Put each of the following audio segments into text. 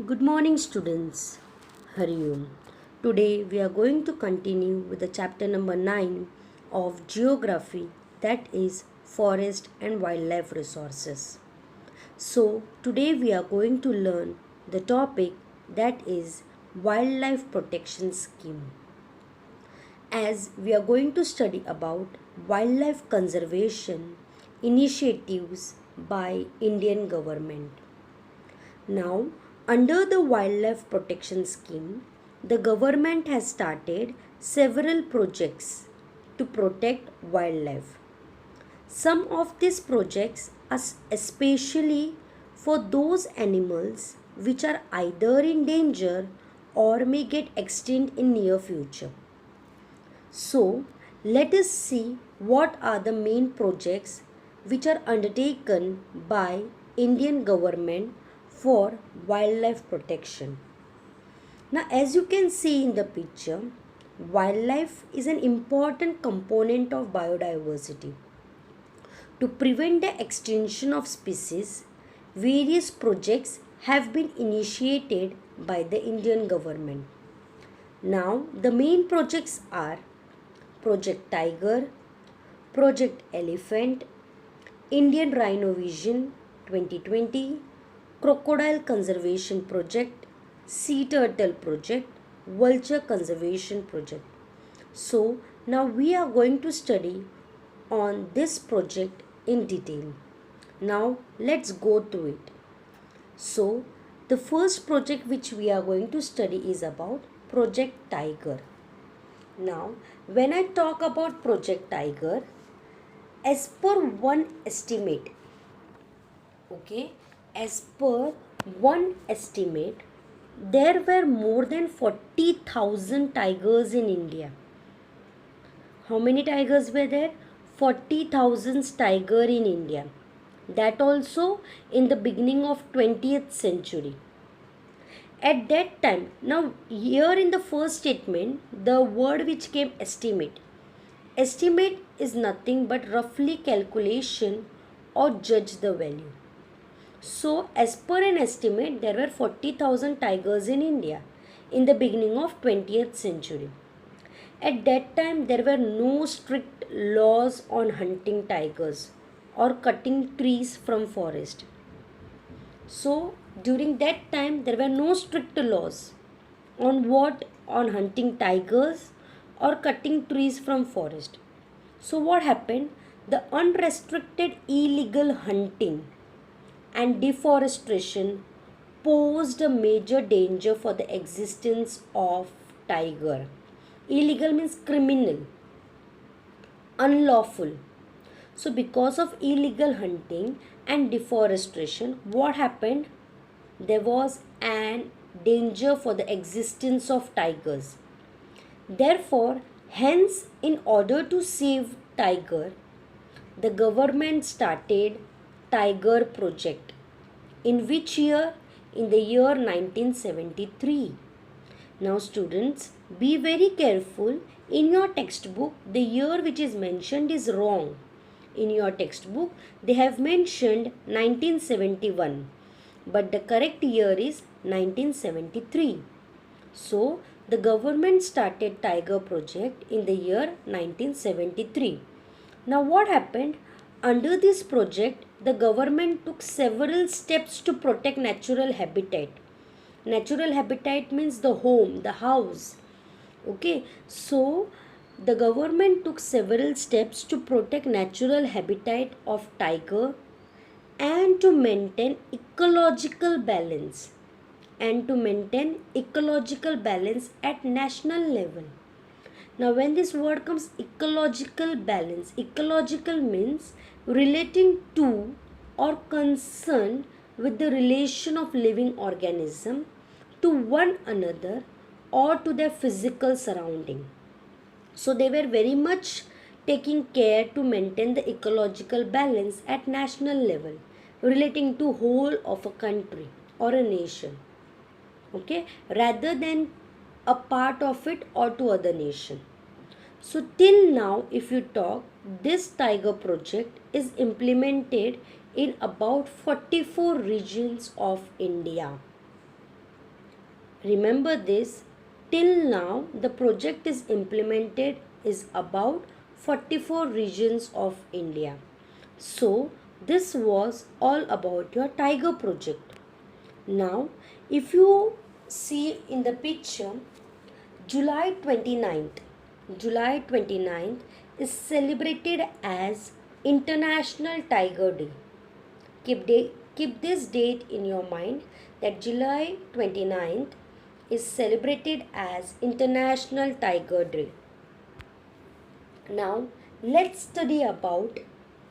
Good morning, students. Hariom. Today we are going to continue with the chapter number 9 of Geography, that is Forest and Wildlife Resources. So, today we are going to learn the topic that is Wildlife Protection Scheme. As we are going to study about wildlife conservation initiatives by Indian government. Now, under the Wildlife Protection Scheme, the government has started several projects to protect wildlife. Some of these projects are especially for those animals which are either in danger or may get extinct in near future. So, let us see what are the main projects which are undertaken by Indian government for wildlife protection. Now, as you can see in the picture, wildlife is an important component of biodiversity. To prevent the extinction of species, various projects have been initiated by the Indian government. Now, the main projects are Project Tiger, Project Elephant, Indian Rhino Vision 2020, Crocodile Conservation Project, Sea Turtle Project, Vulture Conservation Project. So, now we are going to study on this project in detail. Now, let's go through it. So, the first project which we are going to study is about Project Tiger. Now, when I talk about Project Tiger, as per one estimate, as per one estimate, there were more than 40,000 tigers in India. How many tigers were there? 40,000 tiger in India. That also in the beginning of 20th century. At that time, now here in the first statement, the word which came estimate. Estimate is nothing but roughly calculation or judge the value. So, as per an estimate, there were 40,000 tigers in India in the beginning of 20th century. At that time, there were no strict laws on hunting tigers or cutting trees from forest. So, during that time, there were no strict laws on what? On hunting tigers or cutting trees from forest. So, what happened? The unrestricted illegal hunting and deforestation posed a major danger for the existence of tiger. Illegal means criminal, unlawful. So, because of illegal hunting and deforestation, what happened? There was an danger for the existence of tigers. Therefore, hence, in order to save tiger, the government started Tiger Project. In which year? In the year 1973. Now students, be very careful. In your textbook, the year which is mentioned is wrong. In your textbook, they have mentioned 1971. But the correct year is 1973. So, the government started Tiger Project in the year 1973. Now what happened? Under this project, the government took several steps to protect natural habitat. Natural habitat means the home, the house. So the government took several steps to protect natural habitat of tiger and to maintain ecological balance at national level. Now, when this word comes ecological balance, ecological means relating to or concerned with the relation of living organism to one another or to their physical surrounding. So, they were very much taking care to maintain the ecological balance at national level relating to whole of a country or a nation. Rather than a part of it or to other nation. So till now, if you talk, this Tiger Project is implemented in about 44 regions of India. Remember this, till now the project is implemented is about 44 regions of India. So this was all about your tiger project. Now if you see in the picture, July 29th, July 29th is celebrated as International Tiger Day. Keep this date in your mind that July 29th is celebrated as International Tiger Day. Now let's study about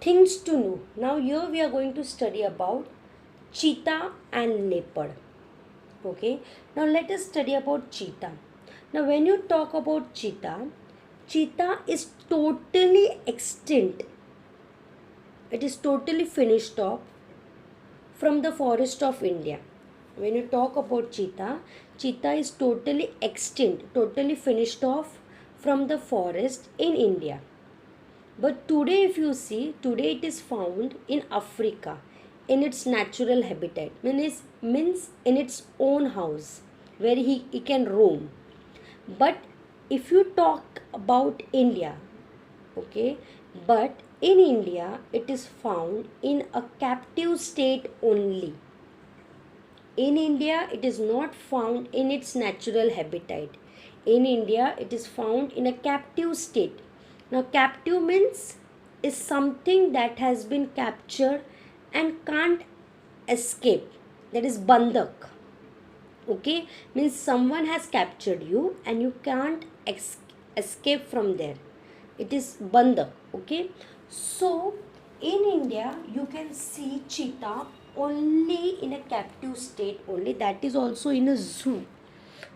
things to know. Now here we are going to study about cheetah and leopard. Okay, now let us study about cheetah. Now when you talk about cheetah, cheetah is totally extinct. It is totally finished off from the forest of India. When you talk about cheetah, cheetah is totally extinct, totally finished off from the forest in India. But today if you see, today it is found in Africa in its natural habitat, means in its own house where he can roam. But if you talk about India, okay, but in India it is found in a captive state only. In India it is not found in its natural habitat. In India it is found in a captive state. Now captive means is something that has been captured and can't escape, that is bandak. Okay, means someone has captured you and you can't escape from there, it is bandak. Okay, so in India you can see cheetah only in a captive state only, that is also in a zoo.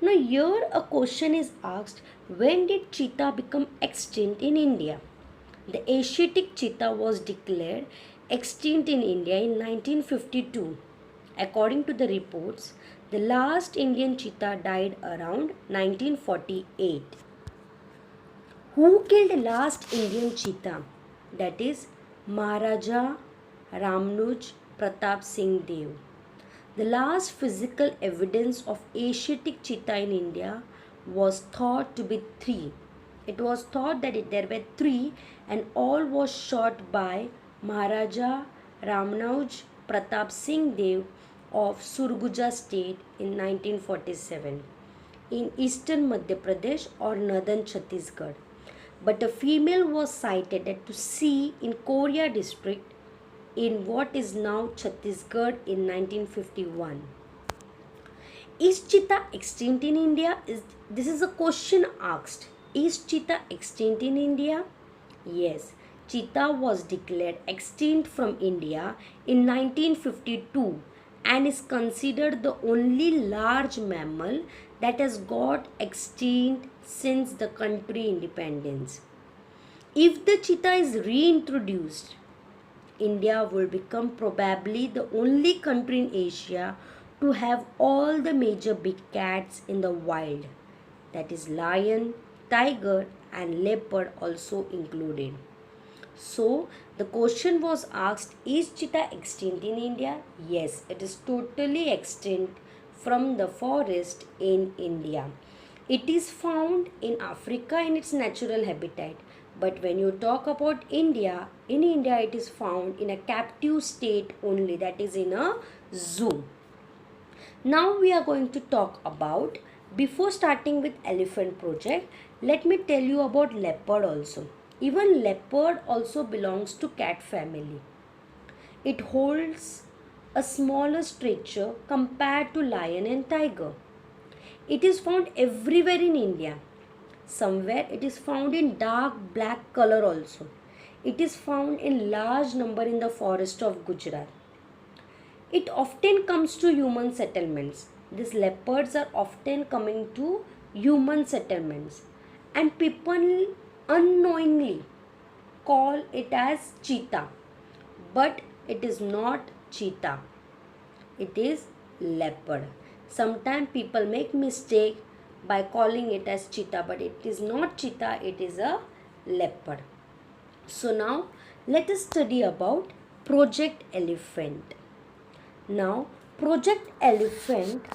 Now here a question is asked, when did cheetah become extinct in India? The Asiatic cheetah was declared extinct in India in 1952. According to the reports, the last Indian cheetah died around 1948. Who killed last Indian cheetah? That is Maharaja Ramnuj Pratap Singh Dev. The last physical evidence of Asiatic cheetah in India was thought to be 3. It was thought that there were 3 and all was shot by Maharaja Ramnuj Pratap Singh Dev of Surguja state in 1947 in eastern Madhya Pradesh or northern Chhattisgarh. But a female was sighted at to sea in Korea district in what is now Chhattisgarh in 1951. Is cheetah extinct in India? This is a question asked. Is cheetah extinct in India? Yes, cheetah was declared extinct from India in 1952 and is considered the only large mammal that has got extinct since the country independence. If the cheetah is reintroduced, India will become probably the only country in Asia to have all the major big cats in the wild, that is lion, tiger and leopard also included. So the question was asked, is cheetah extinct in India? Yes, it is totally extinct from the forest in India. It is found in Africa in its natural habitat. But when you talk about India, in India it is found in a captive state only, that is in a zoo. Now we are going to talk about, before starting with elephant project, let me tell you about leopard also. Even leopard also belongs to cat family. It holds a smaller stature compared to lion and tiger. It is found everywhere in India. Somewhere it is found in dark black color also. It is found in large number in the forest of Gujarat. It often comes to human settlements. These leopards are often coming to human settlements and people unknowingly call it as cheetah, but it is not cheetah, it is leopard. Sometimes people make mistake by calling it as cheetah, but it is not cheetah, it is a leopard. So now let us study about Project Elephant. Now Project Elephant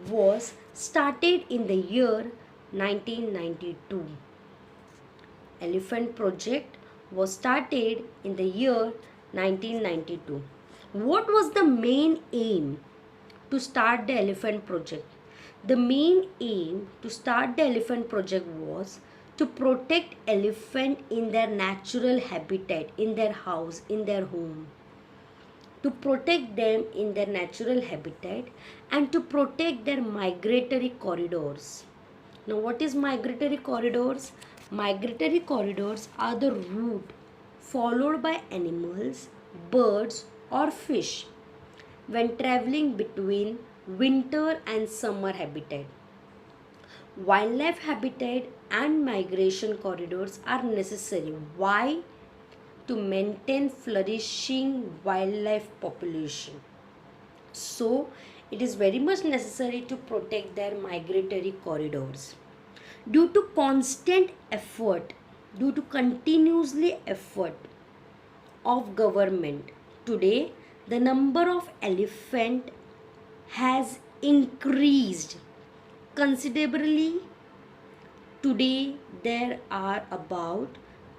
was started in the year 1992. Elephant project was started in the year 1992. What was the main aim to start the elephant project? The main aim to start the elephant project was to protect elephant in their natural habitat, in their house, in their home. To protect them in their natural habitat and to protect their migratory corridors. Now, what is migratory corridors? Migratory corridors are the route followed by animals, birds, or fish when traveling between winter and summer habitat. Wildlife habitat and migration corridors are necessary. Why? To maintain flourishing wildlife population. So, it is very much necessary to protect their migratory corridors. Due to constant effort, due to continuously effort of government, today the number of elephant has increased considerably. Today there are about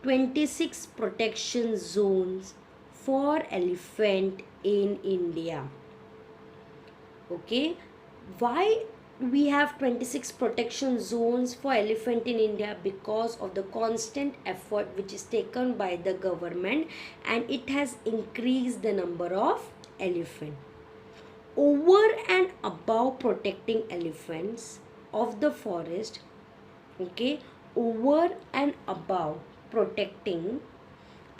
26 protection zones for elephant in India. Okay, why we have 26 protection zones for elephant in India? Because of the constant effort which is taken by the government, and it has increased the number of elephant. Over and above protecting elephants of the forest, okay, over and above protecting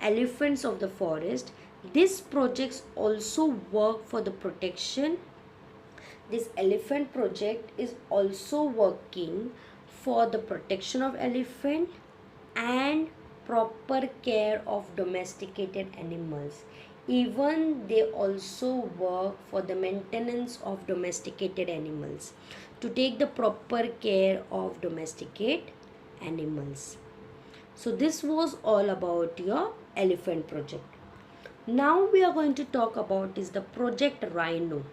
elephants of the forest, these projects also work for the protection. This elephant project is also working for the protection of elephant and proper care of domesticated animals. Even they also work for the maintenance of domesticated animals, to take the proper care of domesticated animals. So this was all about your elephant project. Now we are going to talk about is the project Rhino.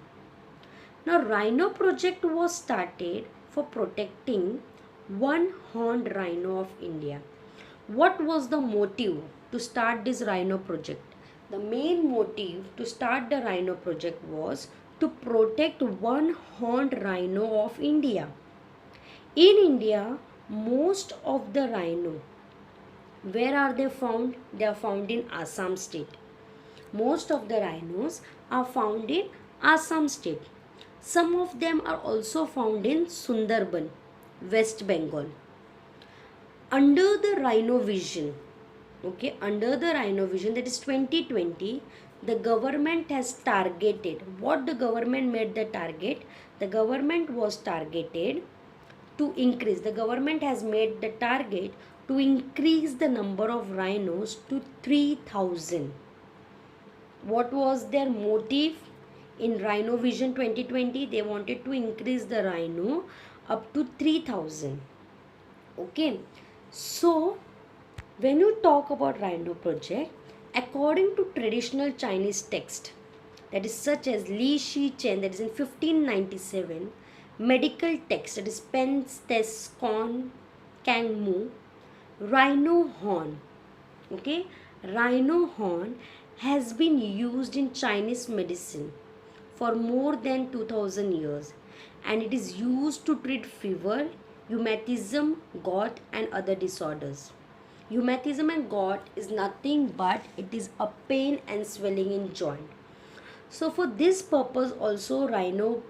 Now Rhino project was started for protecting one-horned rhino of India. What was the motive to start this rhino project? The main motive to start the rhino project was to protect one-horned rhino of India. In India, most of the rhino, where are they found? They are found in Assam state. Most of the rhinos are found in Assam state. Some of them are also found in Sundarban, West Bengal. Under the Rhino Vision, okay, under the Rhino Vision, that is 2020, the government has targeted. What the government made the target? The government was targeted to increase. The government has made the target to increase the number of rhinos to 3,000. What was their motive? In Rhino Vision 2020, they wanted to increase the rhino up to 3,000. Okay, so when you talk about Rhino project, according to traditional Chinese text, that is such as Li Shi Chen, that is in 1597, medical text, that is Pens Tes Con Kang Mu, rhino horn, okay, rhino horn has been used in Chinese medicine for more than 2000 years, and it is used to treat fever, rheumatism, gout, and other disorders. Rheumatism and gout is nothing but it is a pain and swelling in joint. So for this purpose also rhino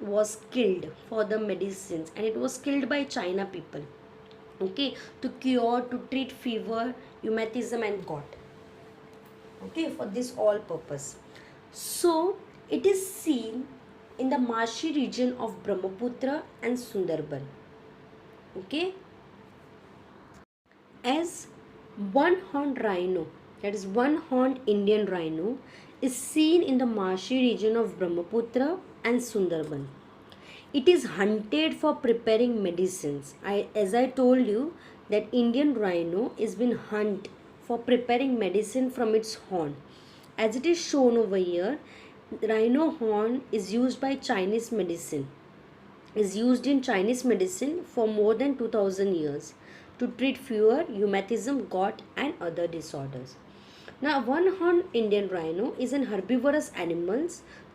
was killed for the medicines, and it was killed by China people, okay, to cure, to treat fever, rheumatism and gout, okay, for this all purpose. So it is seen in the marshy region of Brahmaputra and Sundarban, okay. As one-horned rhino, that is one-horned Indian rhino, is seen in the marshy region of Brahmaputra and Sundarban. It is hunted for preparing medicines. As I told you, that Indian rhino is been hunted for preparing medicine from its horn. As it is shown over here, rhino horn is used by Chinese medicine. is used in Chinese medicine for more than 2000 years to treat fever, rheumatism, gout, and other disorders. Now, one-horned Indian rhino is an herbivorous animal.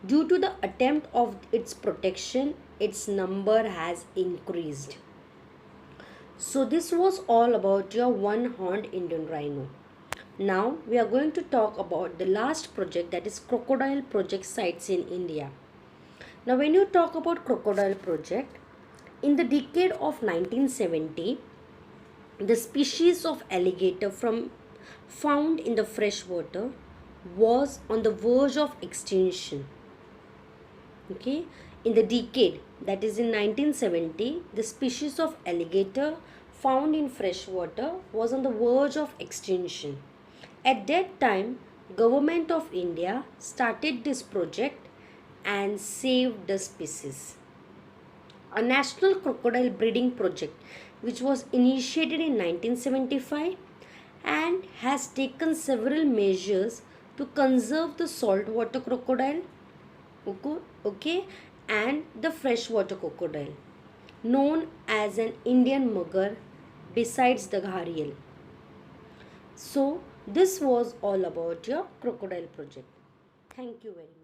Due to the attempt of its protection, its number has increased. So this was all about your one-horned Indian rhino. Now we are going to talk about the last project, that is crocodile project sites in India. Now when you talk about crocodile project, in the decade of 1970, the species of alligator found in the freshwater was on the verge of extinction. Okay, in the decade, that is in 1970, the species of alligator found in freshwater was on the verge of extinction. At that time, Government of India started this project and saved the species. A national crocodile breeding project which was initiated in 1975 and has taken several measures to conserve the saltwater crocodile, okay, and the freshwater crocodile, known as an Indian mugger besides the gharial. So this was all about your crocodile project. Thank you very much.